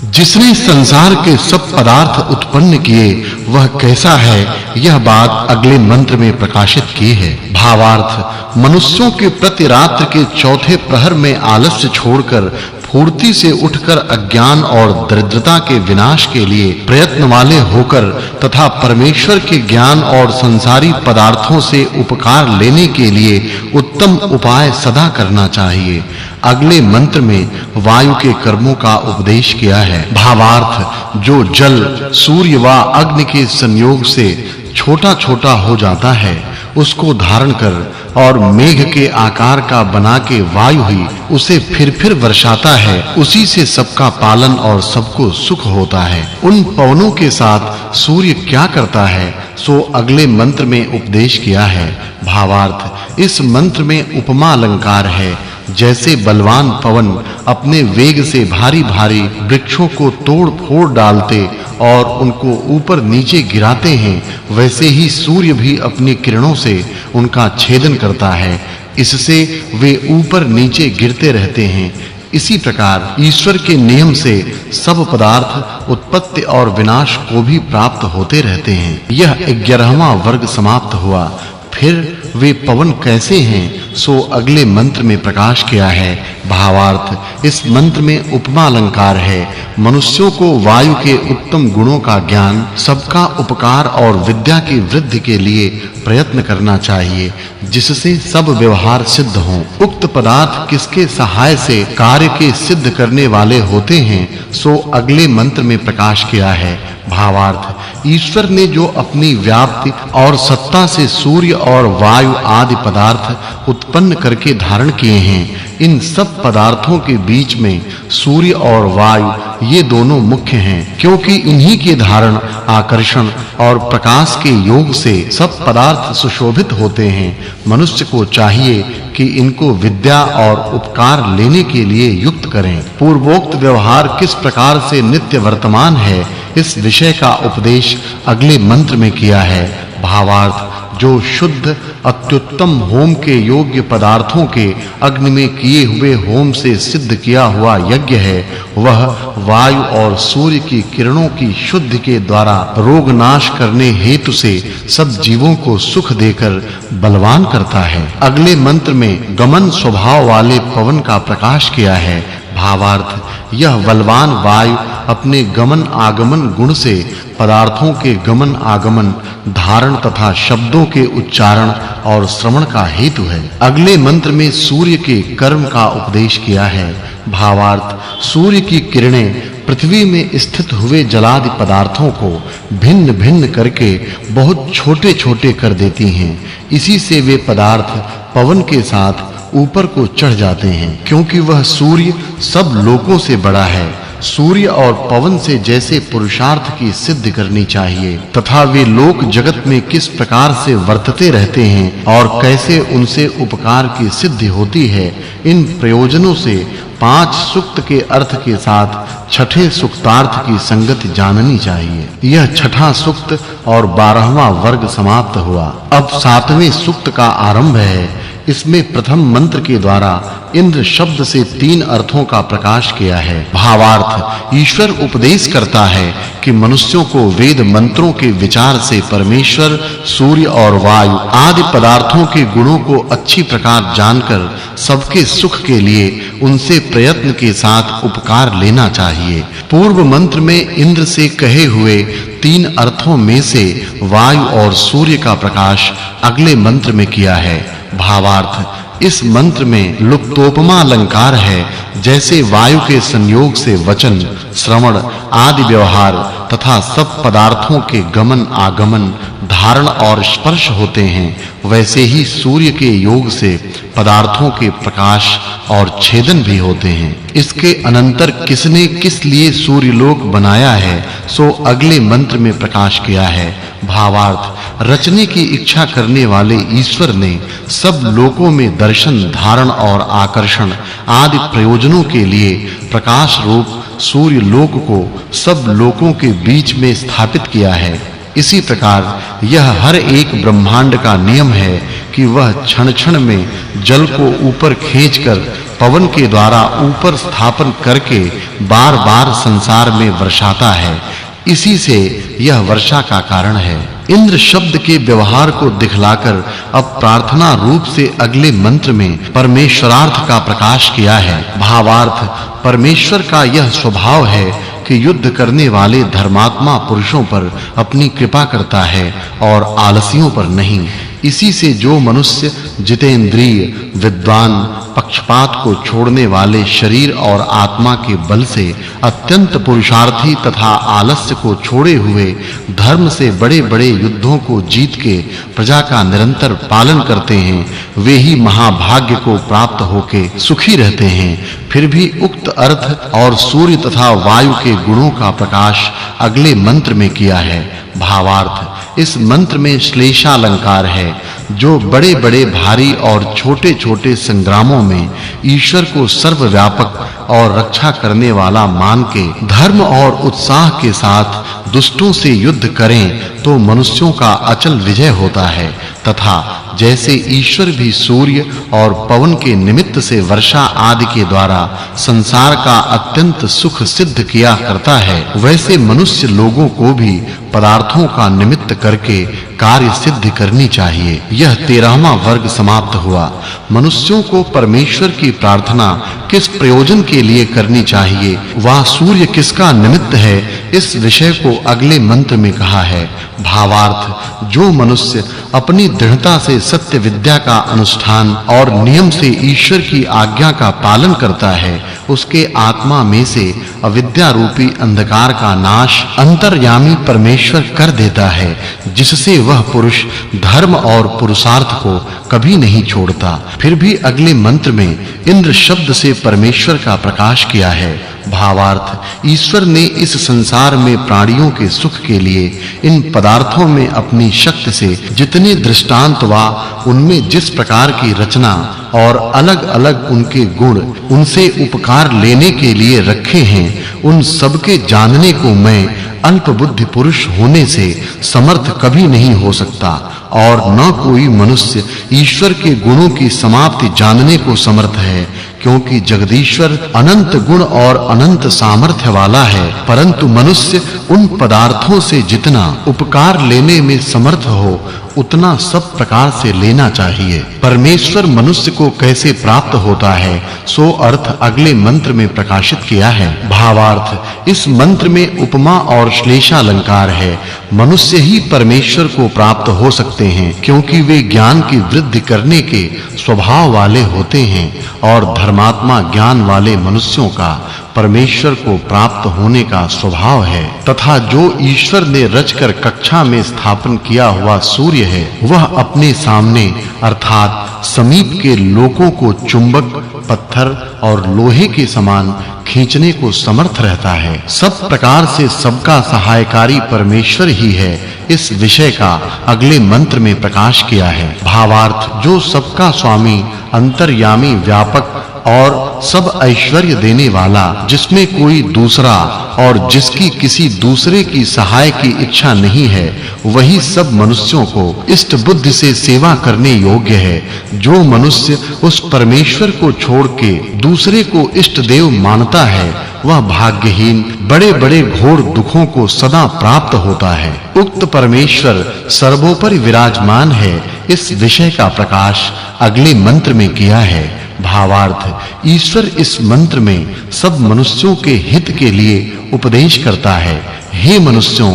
जिसने संसार के सब पदार्थ उत्पन्न किए वह कैसा है यह बात अगले मंत्र में प्रकाशित की है। भावार्थ मनुष्यों के प्रति रात्रि के चौथे प्रहर में आलस्य छोड़कर फूर्ति से उठकर अज्ञान और दरिद्रता के विनाश के लिए प्रयत्न वाले होकर तथा परमेश्वर के ज्ञान और संसारी पदार्थों से उपकार लेने के लिए उत्तम उपाय सदा करना चाहिए। अगले मंत्र में वायु के कर्मों का उपदेश किया है। भावार्थ जो जल सूर्य व अग्नि के संयोग से छोटा-छोटा हो जाता है उसको धारण कर और मेघ के आकार का बना के वायु ही उसे फिर वर्षाता है, उसी से सबका पालन और सबको सुख होता है। उन पवनों के साथ सूर्य क्या करता है सो अगले मंत्र में उपदेश किया है। भावार्थ इस मंत्र में उपमा अलंकार है। जैसे बलवान पवन अपने वेग से भारी-भारी वृक्षों को तोड़-फोड़ डालते और उनको ऊपर नीचे गिराते हैं, वैसे ही सूर्य भी अपनी किरणों से उनका छेदन करता है। इससे वे ऊपर नीचे गिरते रहते हैं। इसी प्रकार ईश्वर के नियम से सब पदार्थ उत्पत्ति और विनाश को भी प्राप्त होते रहते हैं। यह 11वां वर्ग समाप्त हुआ। फिर वे पवन कैसे हैं सो अगले मंत्र में प्रकाश किया है। भावार्थ इस मंत्र में उपमा अलंकार है। मनुष्यों को वायु के उत्तम गुणों का ज्ञान, सबका उपकार और विद्या की वृद्धि के लिए प्रयत्न करना चाहिए, जिससे सब व्यवहार सिद्ध हों। उक्त पदार्थ किसके सहाय से कार्य के सिद्ध करने वाले होते हैं सो अगले मंत्र में प्रकाश किया है। भावार्थ ईश्वर ने जो अपनी व्याप्ति और सत्ता से सूर्य और वायु आदि पदार्थ उत्पन्न करके धारण किए हैं, इन सब पदार्थों के बीच में सूर्य और वायु ये दोनों मुख्य हैं, क्योंकि इन्हीं के धारण, आकर्षण और प्रकाश के योग से सब पदार्थ सुशोभित होते हैं। मनुष्य को चाहिए कि इनको विद्या और उपकार लेने के लिए युक्त करें। पूर्वोक्त व्यवहार किस प्रकार से नित्य वर्तमान है इस विषय का उपदेश अगले मंत्र में किया है। भावार्थ जो शुद्ध अत्युत्तम होम के योग्य पदार्थों के अग्नि में किए हुए होम से सिद्ध किया हुआ यज्ञ है, वह वायु और सूर्य की किरणों की शुद्धि के द्वारा रोग नाश करने हेतु से सब जीवों को सुख देकर बलवान करता है। अगले मंत्र में गमन स्वभाव वाले पवन का प्रकाश किया है। भावार्थ यह बलवान वायु अपने गमन आगमन गुण से पदार्थों के गमन आगमन, धारण तथा शब्दों के उच्चारण और श्रवण का हेतु है। अगले मंत्र में सूर्य के कर्म का उपदेश किया है। भावार्थ सूर्य की किरणें पृथ्वी में स्थित हुए जलादि पदार्थों को भिन्न-भिन्न करके बहुत छोटे-छोटे कर देती हैं। इसी से वे पदार्थ पवन के साथ ऊपर को चढ़ जाते हैं, क्योंकि वह सूर्य सब लोकों से बड़ा है। सूर्य और पवन से जैसे पुरुषार्थ की सिद्धि करनी चाहिए तथा वे लोक जगत में किस प्रकार से वर्तते रहते हैं और कैसे उनसे उपकार की सिद्धि होती है, इन प्रयोजनों से 5 सूक्त के अर्थ के साथ छठे सूक्तार्थ की संगति जाननी चाहिए। यह छठा सूक्त और 12वां वर्ग समाप्त हुआ। अब 7वें सूक्त का आरंभ है। इसमें प्रथम मंत्र के द्वारा इंद्र शब्द से 3 अर्थों का प्रकाश किया है। भावार्थ ईश्वर उपदेश करता है कि मनुष्यों को वेद मंत्रों के विचार से परमेश्वर, सूर्य और वायु आदि पदार्थों के गुणों को अच्छी प्रकार जानकर सबके सुख के लिए उनसे प्रयत्न के साथ उपकार लेना चाहिए। पूर्व मंत्र में इंद्र से कहे हुए 3 अर्थों में से वायु और सूर्य का प्रकाश अगले मंत्र में किया है। भावार्थ इस मंत्र में लुप्तोपमा अलंकार है। जैसे वायु के संयोग से वचन, श्रवण आदि व्यवहार तथा सब पदार्थों के गमन आगमन, धारण और स्पर्श होते हैं, वैसे ही सूर्य के योग से पदार्थों के प्रकाश और छेदन भी होते हैं। इसके अनंतर किसने किस लिए सूर्यलोक बनाया है सो अगले मंत्र में प्रकाश किया है। भावार्थ रचने की इच्छा करने वाले ईश्वर ने सब लोकों में दर्शन, धारण और आकर्षण आदि प्रयोजनों के लिए प्रकाश रूप सूर्य लोक को सब लोकों के बीच में स्थापित किया है। इसी प्रकार यह हर एक ब्रह्मांड का नियम है कि वह क्षण-क्षण में जल को ऊपर खींचकर पवन के द्वारा ऊपर स्थापन करके बार-बार संसार में वर्षाता है। इसी से यह वर्षा का कारण है। इंद्र शब्द के व्यवहार को दिखलाकर अब प्रार्थना रूप से अगले मंत्र में परमेश्वरार्थ का प्रकाश किया है। भावार्थ परमेश्वर का यह स्वभाव है कि युद्ध करने वाले धर्मात्मा पुरुषों पर अपनी कृपा करता है और आलसियों पर नहीं। इसी से जो मनुष्य जितेंद्रिय, विद्वान, पक्षपात को छोड़ने वाले शरीर और आत्मा के बल से अत्यंत पुरुषार्थी तथा आलस्य को छोड़े हुए धर्म से बड़े-बड़े युद्धों को जीत के प्रजा का निरंतर पालन करते हैं, वे ही महाभाग्य को प्राप्त होके सुखी रहते हैं। फिर भी उक्त अर्थ और सूर्य तथा वायु के गुणों का प्रकाश अगले मंत्र में किया है। भावार्थ इस मंत्र में श्लेषालंकार है, जो बड़े-बड़े भारी और छोटे-छोटे संग्रामों में ईश्वर को सर्वव्यापक और रक्षा करने वाला मान के धर्म और उत्साह के साथ दुष्टों से युद्ध करें तो मनुष्यों का अचल विजय होता है। तथा जैसे ईश्वर भी सूर्य और पवन के निमित्त से वर्षा आदि के द्वारा संसार का अत्यंत सुख सिद्ध किया करता है, वैसे मनुष्य लोगों को भी पदार्थों का निमित्त करके कार्य सिद्ध करनी चाहिए। यह 13वां वर्ग समाप्त हुआ। मनुष्यों को परमेश्वर की प्रार्थना किस प्रयोजन के लिए करनी चाहिए, वह सूर्य किसका निमित्त है, इस विषय को अगले मंत्र में कहा है। भावार्थ जो मनुष्य अपनी दृढ़ता से सत्य विद्या का अनुष्ठान और नियम से ईश्वर की आज्ञा का पालन करता है, उसके आत्मा में से अविद्या रूपी अंधकार का नाश अंतर्यामी परमेश्वर कर देता है, जिससे वह पुरुष धर्म और पुरुषार्थ को कभी नहीं छोड़ता। फिर भी अगले मंत्र में इंद्र शब्द से परमेश्वर का प्रकाश किया है। भावार्थ ईश्वर ने इस संसार में प्राणियों के सुख के लिए इन पदार्थों में अपनी शक्ति से जितने दृष्टांत वा उनमें जिस प्रकार की रचना और अलग-अलग उनके गुण उनसे उपकार लेने के लिए रखे हैं, उन सब के जानने को मैं अल्प बुद्धि पुरुष होने से समर्थ कभी नहीं हो सकता और न कोई मनुष्य ईश्वर के गुणों की समाप्ति जानने को समर्थ है, क्योंकि जगदीश्वर अनंत गुण और अनंत सामर्थ्य वाला है। परंतु मनुष्य उन पदार्थों से जितना उपकार लेने में समर्थ हो, उतना सब प्रकार से लेना चाहिए। परमेश्वर मनुष्य को कैसे प्राप्त होता है, सो अर्थ अगले मंत्र में प्रकाशित किया है। भावार्थ इस मंत्र में उपमा और श्लेषालंकार है। मनुष्य ही परमेश्वर को प्राप्त हो सकते हैं, क्योंकि वे ज्ञान की वृद्धि करने के स्वभाव वाले होते हैं और धर्मात्मा ज्ञान वाले मनुष्यों का परमेश्वर को प्राप्त होने का स्वभाव है। तथा जो ईश्वर ने रचकर कक्षा में स्थापन किया हुआ सूर्य है, वह अपने सामने अर्थात समीप के लोकों को चुंबक, पत्थर और लोहे के समान खींचने को समर्थ रहता है। सब प्रकार से सबका सहायकारी परमेश्वर ही है। इस विषय का अगले मंत्र में प्रकाश किया है। भावार्थ जो सबका स्वामी, अंतर्यामी, व्यापक और सब ऐश्वर्य देने वाला, जिसमें कोई दूसरा और जिसकी किसी दूसरे की सहाय की इच्छा नहीं है, वही सब मनुष्यों को इष्ट बुद्धि से सेवा करने योग्य है। जो मनुष्य उस परमेश्वर को छोड़ के दूसरे को इष्ट देव मानता है, वह भाग्यहीन बड़े-बड़े घोर दुखों को सदा प्राप्त होता है। उक्त परमेश्वर सर्वोपरि विराजमान है। इस विषय का प्रकाश अगले मंत्र में किया है। भावार्थ ईश्वर इस मंत्र में सब मनुष्यों के हित के लिए उपदेश करता है। हे मनुष्यों,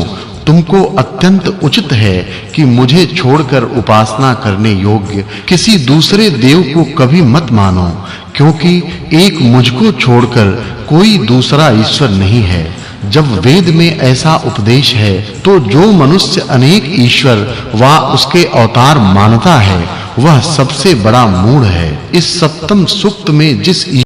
तुमको अत्यंत उचित है कि मुझे छोड़कर उपासना करने योग्य किसी दूसरे देव को कभी मत मानो, क्योंकि एक मुझको छोड़कर कोई दूसरा ईश्वर नहीं है। जब वेद में ऐसा उपदेश है, तो जो मनुष्य अनेक ईश्वर वा उसके अवतार मानता है, वह सबसे बड़ा मूढ़ है। इस सप्तम सूक्त में जिस